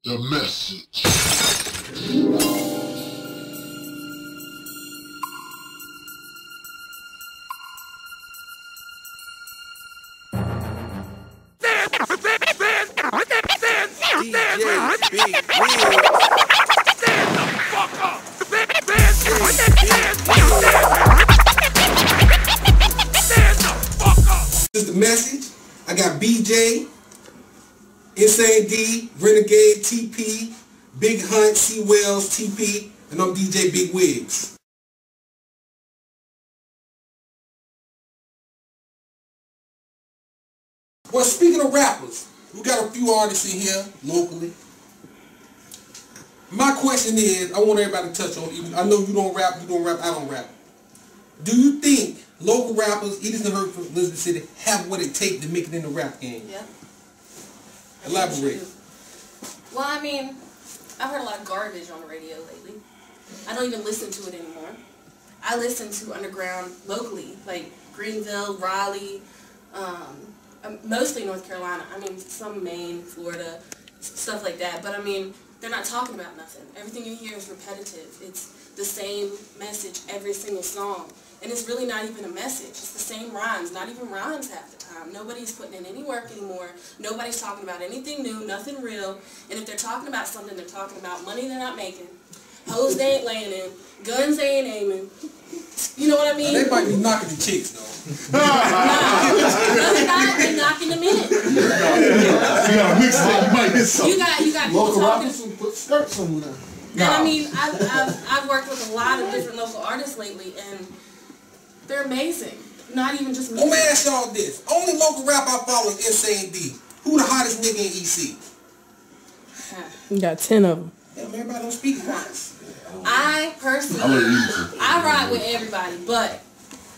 The message. This is the message. I got BJ, SAD, Renegade, TP, Big Hunt, C Wells, TP, and I'm DJ Big Wigs. Well, speaking of rappers, we got a few artists in here locally. My question is, I want everybody to touch on, I know you don't rap, I don't rap. Do you think local rappers, Edison Hurt from Elizabeth City, have what it takes to make it in the rap game? Yeah. Elaborate. Well, I mean, I've heard a lot of garbage on the radio lately. I don't even listen to it anymore. I listen to underground locally, like Greenville, Raleigh, mostly North Carolina. I mean, some Maine, Florida, stuff like that. But I mean, they're not talking about nothing. Everything you hear is repetitive. It's the same message every single song. And it's really not even a message. It's the same rhymes. Not even rhymes half the time. Nobody's putting in any work anymore. Nobody's talking about anything new, nothing real. And if they're talking about something, they're talking about money they're not making, hoes they ain't laying in, guns they ain't aiming. You know what I mean? Now, they might be knocking the chicks, though. No, they're not. They're knocking them in. You got people talking. Put skirts on them. And I mean, I've worked with a lot of different local artists lately, and they're amazing. Not even just music. Let me ask y'all this. Only local rap I follow is SAD. Who the hottest nigga in EC? You got 10 of them. Yeah, everybody don't speak once. I personally, I ride with everybody, but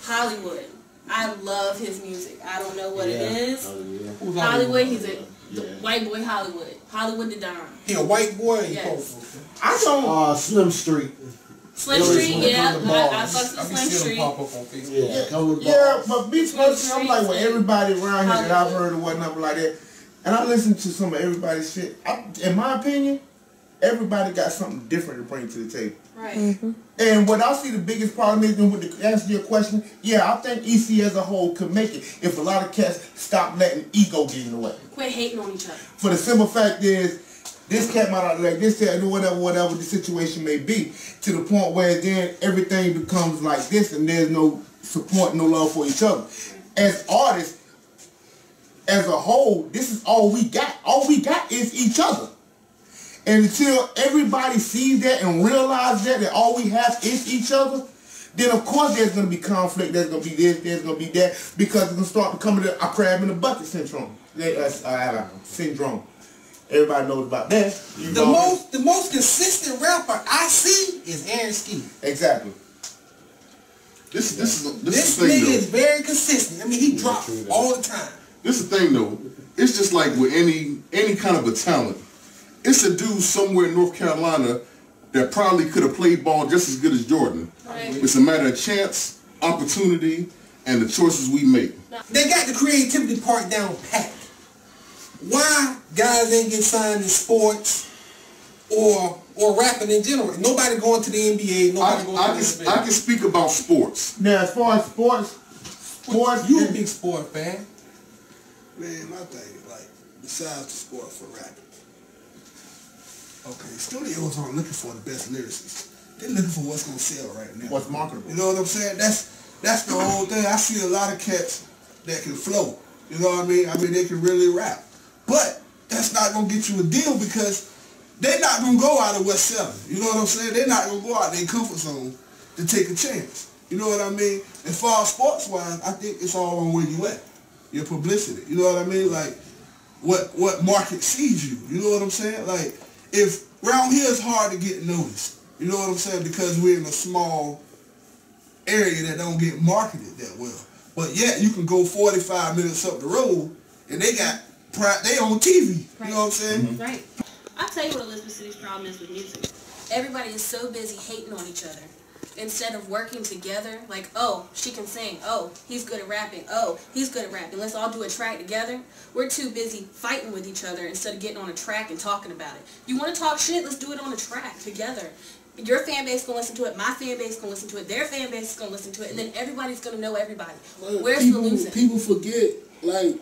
Hollywood. I love his music. I don't know what it is. Who's Hollywood, he's a white boy Hollywood. Hollywood the Don. He a white boy? Yes. I saw Slim Street. Slim Street, yeah. I fucked with Slim Street. Pop up on Facebook. Yeah, but me personally, I'm like with everybody around here that I've heard or whatnot like that. And I listen to some of everybody's shit. In my opinion, everybody got something different to bring to the table. Right. Mm-hmm. And what I see the biggest problem is, and with the answer your question, yeah, I think EC as a whole could make it if a lot of cats stop letting ego get in the way. Quit hating on each other. For the simple fact is, this cat might not like this cat, and whatever the situation may be, to the point where then everything becomes like this, and there's no support, no love for each other. As artists, as a whole, this is all we got. All we got is each other. And until everybody sees that and realizes that all we have is each other, then of course there's going to be conflict, there's going to be this, there's going to be that, because it's going to start becoming a crab in the bucket syndrome. Syndrome. Everybody knows about that. The most consistent rapper I see is Aaron Ski. Exactly. This This thing, nigga though. is very consistent. I mean, he drops all the time. This is the thing, though. It's just like with any kind of a talent. It's a dude somewhere in North Carolina that probably could have played ball just as good as Jordan. Right. It's a matter of chance, opportunity, and the choices we make. They got the creativity part down pat. Why guys ain't get signed in sports or rapping in general? Nobody going to the NBA. Nobody going to the NBA. I can speak about sports. Now, as far as sports, You a big sport fan? Man, my thing is like, besides the sport for rapping. Okay, studios aren't looking for the best lyricists. They're looking for what's gonna sell right now. what's marketable? You know what I'm saying? That's the whole thing. I see a lot of cats that can flow. You know what I mean? I mean, they can really rap. But that's not gonna get you a deal because they're not gonna go out of what's selling. You know what I'm saying? They're not gonna go out of their comfort zone to take a chance. You know what I mean? As far as sports-wise, I think it's all on where you at. Your publicity. You know what I mean? Like, what market sees you. You know what I'm saying? Like, if around here it's hard to get noticed. You know what I'm saying? Because we're in a small area that don't get marketed that well. But yet you can go 45 minutes up the road and they on TV. Right. You know what I'm saying? Mm-hmm. Right. I'll tell you what Elizabeth City's problem is with music. Everybody is so busy hating on each other instead of working together, like, oh, she can sing, oh, he's good at rapping, oh, he's good at rapping, let's all do a track together. We're too busy fighting with each other instead of getting on a track and talking about it. You want to talk shit? Let's do it on a track together. Your fan base is going to listen to it, my fan base is going to listen to it, their fan base is going to listen to it, and then everybody's going to know everybody. Where's the losing? People forget, like,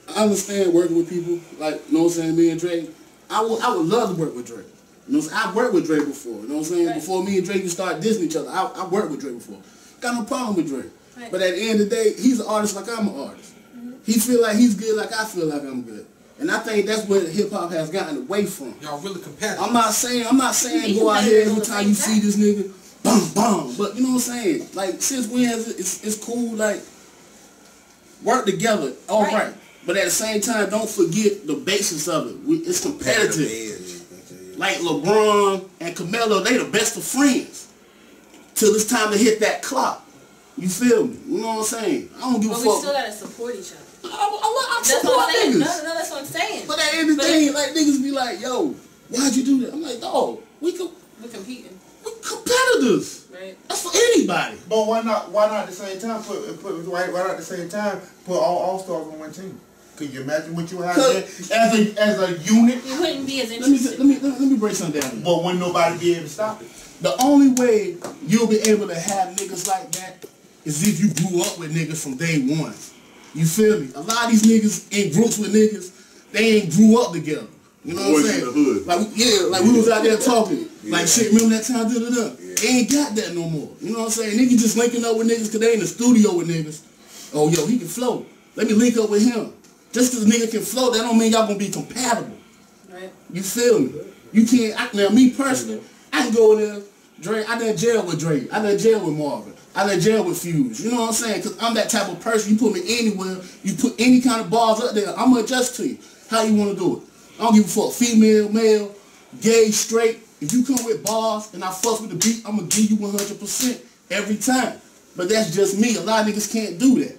I understand working with people, like, you know what I'm saying, me and Drake. I would love to work with Drake. You know what I'm saying? I've worked with Drake before, you know what I'm saying? Right. Before me and Drake even started dissing each other, I worked with Drake before. Got no problem with Drake. Right. But at the end of the day, he's an artist like I'm an artist. He feel like he's good like I feel like I'm good. And I think that's where hip-hop has gotten away from. Y'all really competitive. I'm not saying go out here every time you see this nigga, boom, boom. But you know what I'm saying? Like, since when has it's cool, like, work together, all right. But at the same time, don't forget the basis of it. It's competitive. Like LeBron and Carmelo, they the best of friends. Till it's time to hit that clock. You feel me? You know what I'm saying? I don't give a fuck. But we still gotta support each other. I support niggas. No, that's what I'm saying. But at the end of the day, like, niggas be like, yo, why'd you do that? I'm like, dog, we're competing. We're competitors. Right. That's for anybody. But why not at the same time put all stars on one team? Could you imagine what you have there as a unit? You wouldn't be as interested. Let me break something down. But wouldn't nobody be able to stop it? The only way you'll be able to have niggas like that is if you grew up with niggas from day one. You feel me? A lot of these niggas in groups with niggas, they ain't grew up together. You know what I'm saying? In the hood. Like we was out there talking. Yeah. Like, shit, remember that time, da-da-da. Yeah. They ain't got that no more. You know what I'm saying? Niggas just linking up with niggas because they in the studio with niggas. Oh, yo, he can float. Let me link up with him. Just because a nigga can float, that don't mean y'all gonna be compatible. Right. You feel me? You can't, now me personally, I can go in there, Drake, I done jail with Drake. I done jail with Marvin. I done jail with Fuse. You know what I'm saying? Because I'm that type of person. You put me anywhere, you put any kind of bars up there, I'm gonna adjust to you. How you want to do it? I don't give a fuck. Female, male, gay, straight. If you come with bars and I fuck with the beat, I'm gonna give you 100% every time. But that's just me. A lot of niggas can't do that.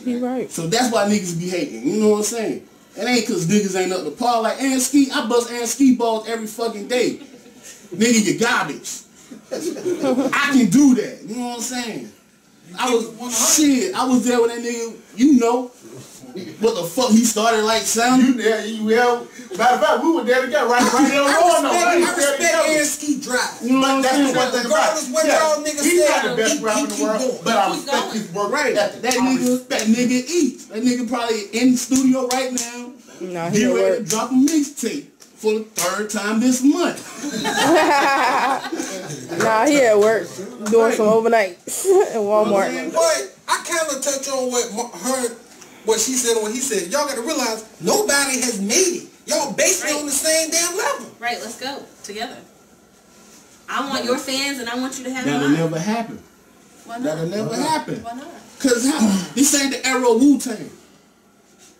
You right. So that's why niggas be hating. You know what I'm saying? It ain't because niggas ain't up to par. Like Ski, I bust Ski balls every fucking day. Nigga, you garbage. I can do that. You know what I'm saying? I was there with that nigga, you know. What the fuck he started like sounding? Matter of fact, we were there together, right there on the I respect Ski drive. You know what I'm saying? But that's regardless what y'all niggas say, he's not the best rapper in the world, but I respect his work. Right. That nigga eats. That nigga probably in the studio right now. No, he ready to drop a mixtape for the 3rd time this month. Nah, he at work doing some overnights in Walmart. But I kind of touch on what she said and what he said. Y'all got to realize nobody has made it. Y'all basically on the same damn level. Right, let's go together. I want your fans and I want you to have mine. That'll never happen. Why not? That'll never happen. Why not? Because this ain't the era of Wu-Tang.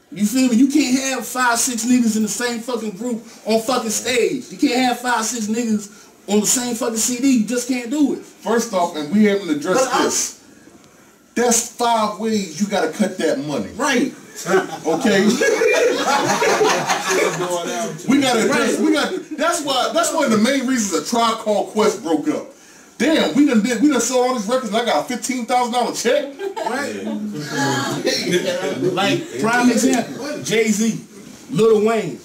You feel me? You can't have 5-6 niggas in the same fucking group on fucking stage. You can't have 5-6 niggas on the same fucking CD. You just can't do it. First off, and we haven't addressed this. That's 5 ways you gotta cut that money. Right. Okay. That's one of the main reasons a Tribe Called Quest broke up. Damn, we done sold all these records and I got a $15,000 check. Right. Like, prime example, Jay-Z, Lil Wayne.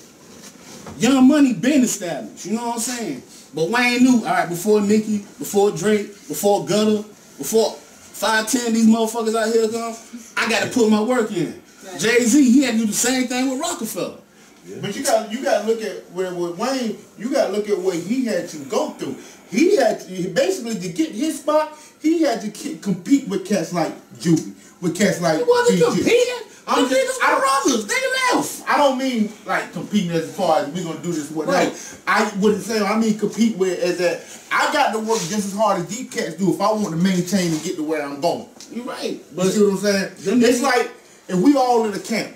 Young Money been established, you know what I'm saying? But Wayne knew, alright, before Nicki, before Drake, before Gutter, before 510, these motherfuckers out here come, I gotta put my work in. Right. Jay-Z, he had to do the same thing with Rockefeller. Yeah. But you gotta look at with Wayne, you gotta look at what he had to go through. He had to, basically, to get his spot, he had to compete with cats like Juvie, with cats like he wasn't competing. I'm just brothers. They left. I don't mean like competing as far as we're gonna do this whatever. Right. I wouldn't say. I mean compete with as that I got to work just as hard as these cats do if I want to maintain and get to where I'm going. You're right. But you see what I'm saying? It's like if we all in a camp,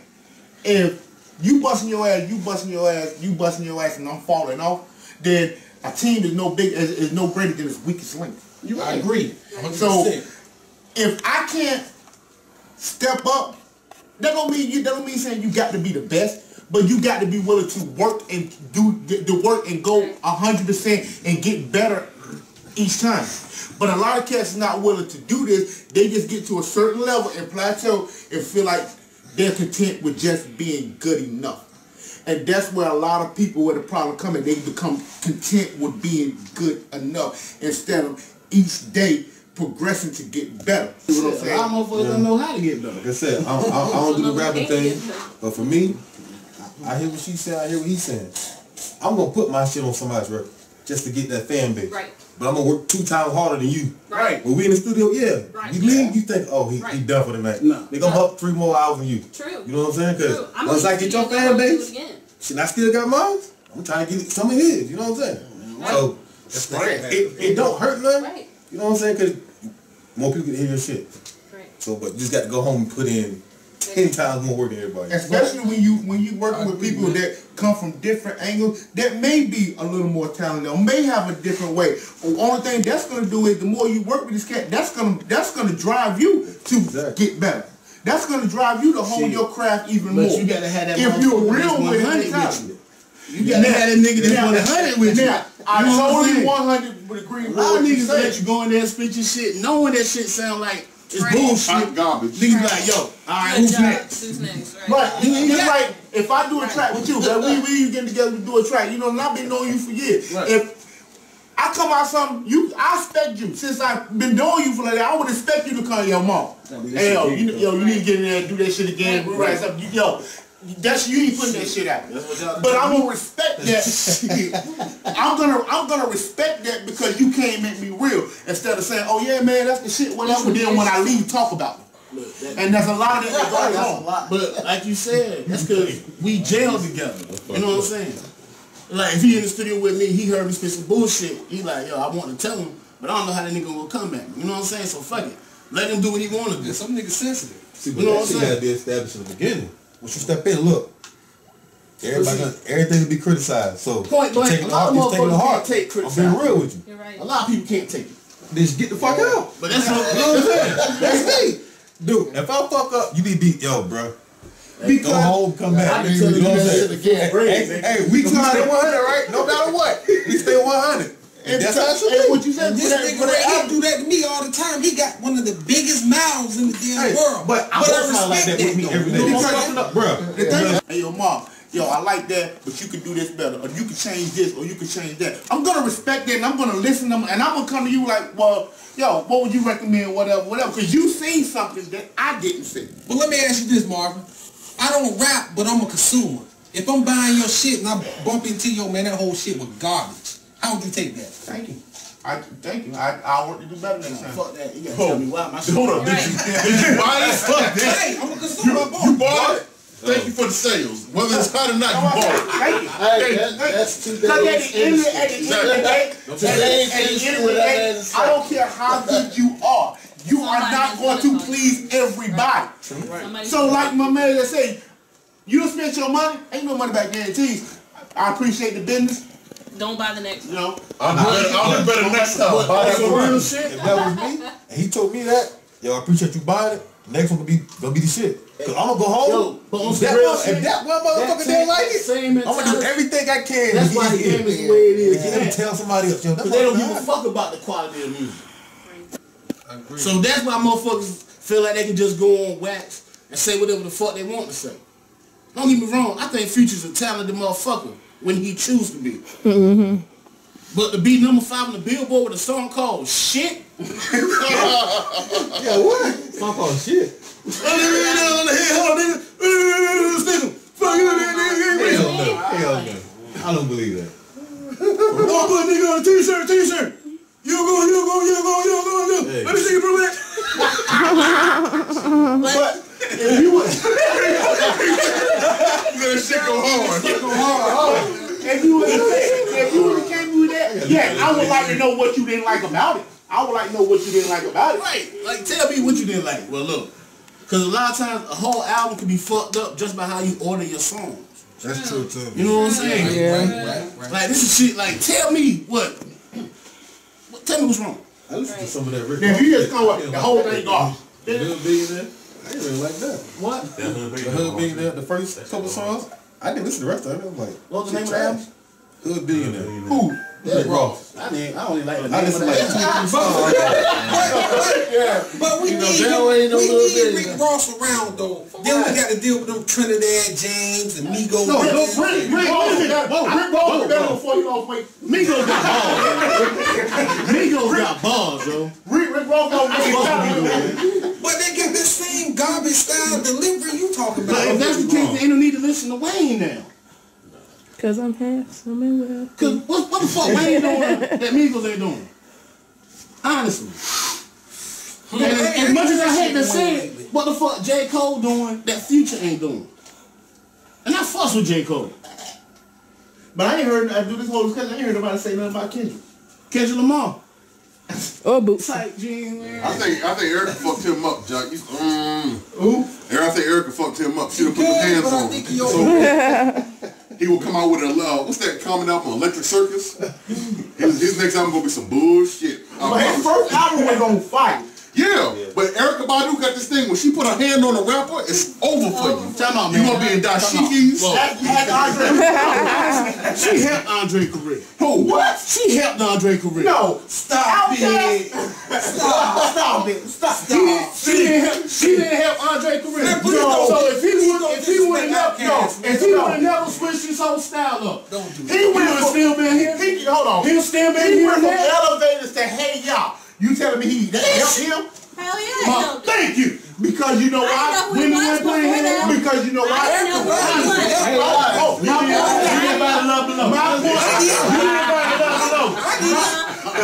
if you busting your ass, you busting your ass, and I'm falling off, then a team is no greater than its weakest link. I agree. 100%. So if I can't step up, that don't mean saying you got to be the best, but you got to be willing to work and do the work and go 100% and get better each time. But a lot of cats is not willing to do this. They just get to a certain level and plateau and feel like they're content with just being good enough. And that's where a lot of people, where the problem comes in, they become content with being good enough instead of each day progressing to get better. You know what I'm saying? A lot of motherfuckers don't know how to get better. Like I said, I don't do the rapping thing, but for me, I hear what she said, I hear what he's saying. I'm gonna put my shit on somebody's record just to get that fan base. Right. But I'm gonna work 2 times harder than you. Right. When we in the studio, yeah. Right. You leave, you think, oh, he Right. done for the night. No. They gonna up 3 more hours than you. True. You know what I'm saying? True. Because once I get your fan base, shit, I still got mine. I'm trying to get some of his. You know what I'm saying? Right. So That's right. it don't hurt nothing. Right. You know what I'm saying? Because more people can hear your shit. Right. So, but you just got to go home and put in 10 times more work than everybody. Especially when you working with people that come from different angles that may be a little more talented or may have a different way. The only thing that's gonna do is the more you work with this cat, that's gonna drive you to get better. That's gonna drive you to hone your craft even more. But you gotta have that if you're motherfucker real with that's 100 it. with you. You gotta have that nigga that's 100 with you. Now, I You know what I'm totally saying? 100 with agree A with lot what of you niggas said. let you go in there and spit your shit, knowing that shit sound like it's Right. bullshit. Hot garbage. Niggas be like, yo, alright, Good who's job. next? Who's next? Right. Right, it's Yeah. like if I do a track with you, but we getting together to do a track, you know, and I've been knowing you for years. Right. If I come out something, I expect you. Since I've been knowing you for like that, I would expect you to come to your mom. Hey, yo, you need to get in there and do that shit again. Right. Something. Yo, that's you ain't putting that shit out. But I'm gonna respect that. I'm gonna respect that because you came at me real instead of saying, oh yeah, man, that's the shit. Whatever. Then when I leave, talk about it. And there's a lot of that that goes on. But like you said, that's because we jailed together. You know what I'm saying? Like if he in the studio with me, he heard me spit some bullshit. He like, yo, I want to tell him, but I don't know how the nigga gonna come at me. You know what I'm saying? So fuck it. Let him do what he wanna do. Some niggas sensitive. See, but You know that what I'm shit saying? gotta be established in the beginning. Once you step in, look, everything will be criticized. So Point blank, taking a it lot hard, of just taking it motherfuckers hard. can't take I'm criticism. being real with you. You're right. A lot of people can't take it. Just get the fuck out. But that's what You know what I'm saying? That's me. Dude, if I fuck up, you need to be, yo, bro. Go home, come back. I've been telling You know what I'm you that saying? shit again. Hey, we stay 100, right? No matter what. We stay 100. And that's how it should be. What you said? This nigga right here do that to me all the time. He got one of the biggest mouths in the damn world. But I don't like that with me every day. You Fucking up, bro. Hey, yo, mom. Yo, I like that, but you can do this better, or you can change this, or you can change that. I'm gonna respect that, and I'm gonna listen to them, and I'm gonna come to you like, well, yo, what would you recommend, whatever, because you seen something that I didn't see. But let me ask you this, Marvin. I don't rap, but I'm a consumer. If I'm buying your shit and I bump into you, man, that whole shit was garbage. How would you take that? Thank you. Thank you. I want to do better next time. Fuck that. You gotta tell me why my shit. Hold up, did you buy this? Fuck that. Hey, I'm a consumer. You bought it? Thank you for the sales. Whether it's hot or not, you bought it. Thank you. That's too Because at the end of the day, I don't care how good you are. You are not going to please everybody. So like my man that say, you don't spend your money, ain't no money back guarantees. I appreciate the business. Don't buy the next one. You know, I'll do better next time. That's some real shit. If that was me, and he told me that, yo, I appreciate you buying it. Next one gonna be the shit. Cause I'm gonna go home. Yo, but on If some that real one- shit, if that one motherfucker didn't like it, same I'm gonna do mentality. everything I can. That's to why get the it game in. is the way it is. Let me tell somebody else, yo, that's Because they don't what give a I'm fuck about the quality of music. I agree. So that's why motherfuckers feel like they can just go on wax and say whatever the fuck they want to say. Don't get me wrong, I think Future's a talented motherfucker when he chooses to be. But to be number 5 on the Billboard with a song called Shit? Yeah, what? Song called shit. Hell no. I don't believe that. Don't put a nigga on a t-shirt. You go. Hey. Let me see you prove that. but if you would, That shit go hard. if you would have came with that, yeah, I would like to know what you didn't like about it. I would like to know what you didn't like about it. Right. Like, tell me what you didn't like. Well, look. Because a lot of times, a whole album can be fucked up just by how you order your songs. That's true too. You know what I'm saying? Yeah. Right. Like, this is shit. Like, tell me what. Tell me what's wrong. I listened to some of that Rick. Now, if you just come with the whole thing gone. The Hood Billionaire. I didn't really like that. What? The Hood Billionaire, the first couple songs. I didn't listen to the rest of it. I was like, What was the name of the album? Hood Billionaire. Who? Rick Ross. I only like the I name of listen like that. 2-3 songs. But we need Rick Ross around though. Then we got to deal with them Trinidad James and Migos. No, brothers. Rick Ross was better before he lost weight. Migos got balls. Migos got balls, yo. Rick Ross got balls. But they got this same garbage style delivery you talking about. But if that's the case, they don't need to listen to Wayne now. Cause I'm handsome and well. Cause what the fuck Wayne doing that Migos ain't doing? Honestly. And as much as I hate to say it, what the fuck J. Cole doing that Future ain't doing? And I fuss with J. Cole. But I ain't heard, I do this whole discussion, I ain't heard nobody say nothing about Kendrick. Kendrick Lamar. Or Boots. Tight jeans, man. I think Erica fucked him up, Jack. Who? I think Erica fucked him up. She done put the hands on him. So he will come out with a what's that common album, Electric Circus? His next album gonna be some bullshit. But his first album was on fire. Yeah, but Erykah Badu got this thing when she put her hand on a rapper, it's over for you. Time out, You man. gonna be in dashikis? She helped Andre career. Who? What? She helped Andre career. No. Stop it. Stop it. Stop. She didn't help Andre career. No. So if he would have never switched his whole style up, he would have still been here. Hold on. He'll still been He here. went from elevators to hey y'all. You telling me that helped him? Hell yeah. Thank you. Because you know why? When he was before that. Because you know why? I didn't know who he was. Oh, my point. You didn't buy the love below. My point. You didn't buy the love below.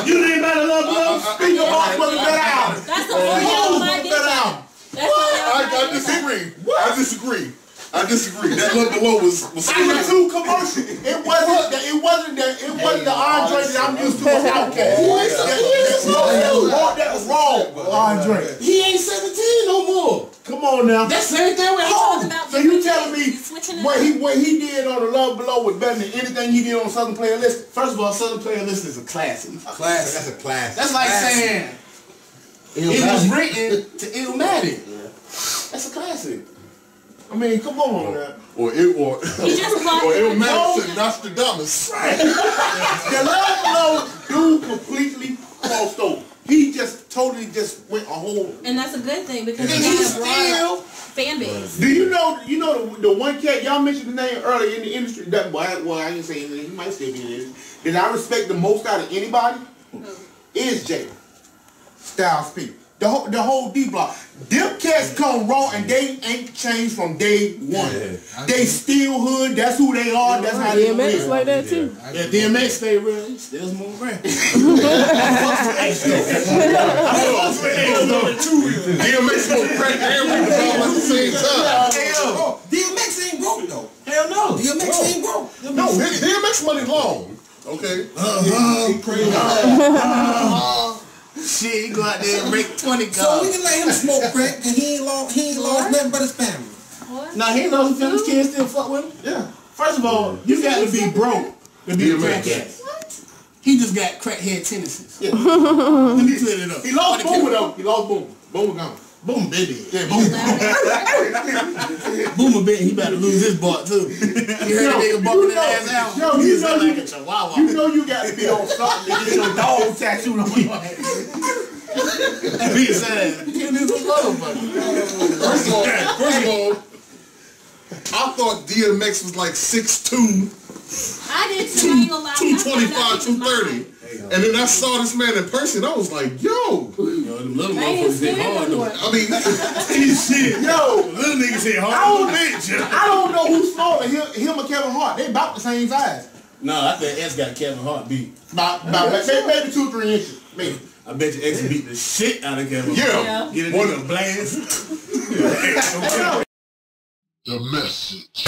You didn't buy the love below. Speak your mouth for the better album. That's the first album I did. I disagree. I disagree. That Love Below was It was too commercial. It wasn't the Andre that I'm used to with Outkast. That was wrong, Andre. He ain't 17 no more. Come on now. That same thing with home. So you telling me what he did on the Love Below was better than anything he did on Southern Playlist? First of all, Southern Playlist is a classic. That's a classic. That's like saying it was written to Illmatic. That's a classic. I mean, come on now. Or He just blocked Illmatic to Nostradamus. The Love Below dude completely crossed over. He just totally just went a whole. And that's a good thing because he's still fan base. Do you know the one cat y'all mentioned the name earlier in the industry? That I didn't say anything. He might still be in the industry. That I respect the most out of anybody is Jay. Styles P. The whole D block. Them cats come raw and they ain't changed from day one. Yeah. They still hood. That's who they are. That's how they DMX like that too. Yeah, DMX stay real. There's more rap. DMX was crack and Reebok at the same time. DMX ain't broke though. Hell no. DMX ain't broke. No, DMX money long. Okay. Shit, he go out there and break 20 cars. So we can let him smoke crack and he ain't lost nothing but his family. What? Nah, he ain't lost his family. His kids still fuck with him. Yeah. First of all, you got to be broke to be a DMX. crackhead. What? He just got crackhead tendencies. Yeah. Let me clear it up. He lost Boomer though. He lost Boomer. Boomer gone. Boom, baby. Yeah, Boomer. Boomer bet he about to lose his butt too. You heard that nigga bumping his ass out. Yo, He you sound know like a chihuahua. You know you got to be on something to get your dog tattooed on your ass. Be sad. He is a motherfucker. First of all, I thought DMX was like 6'2", I did too. I ain't gonna lie. 225, 230. And then I saw this man in person. I was like, yo. Them little I ain't motherfuckers hit scared hard no though. more. I mean, Shit. Yo, Little niggas hit hard. I don't know who's smaller, him or Kevin Hart. They about the same size. No, I think X got Kevin Hart beat. About maybe 2-3 inches. Maybe. I bet you X beat the shit out of Kevin Hart. yeah. Get it in a blast. The message.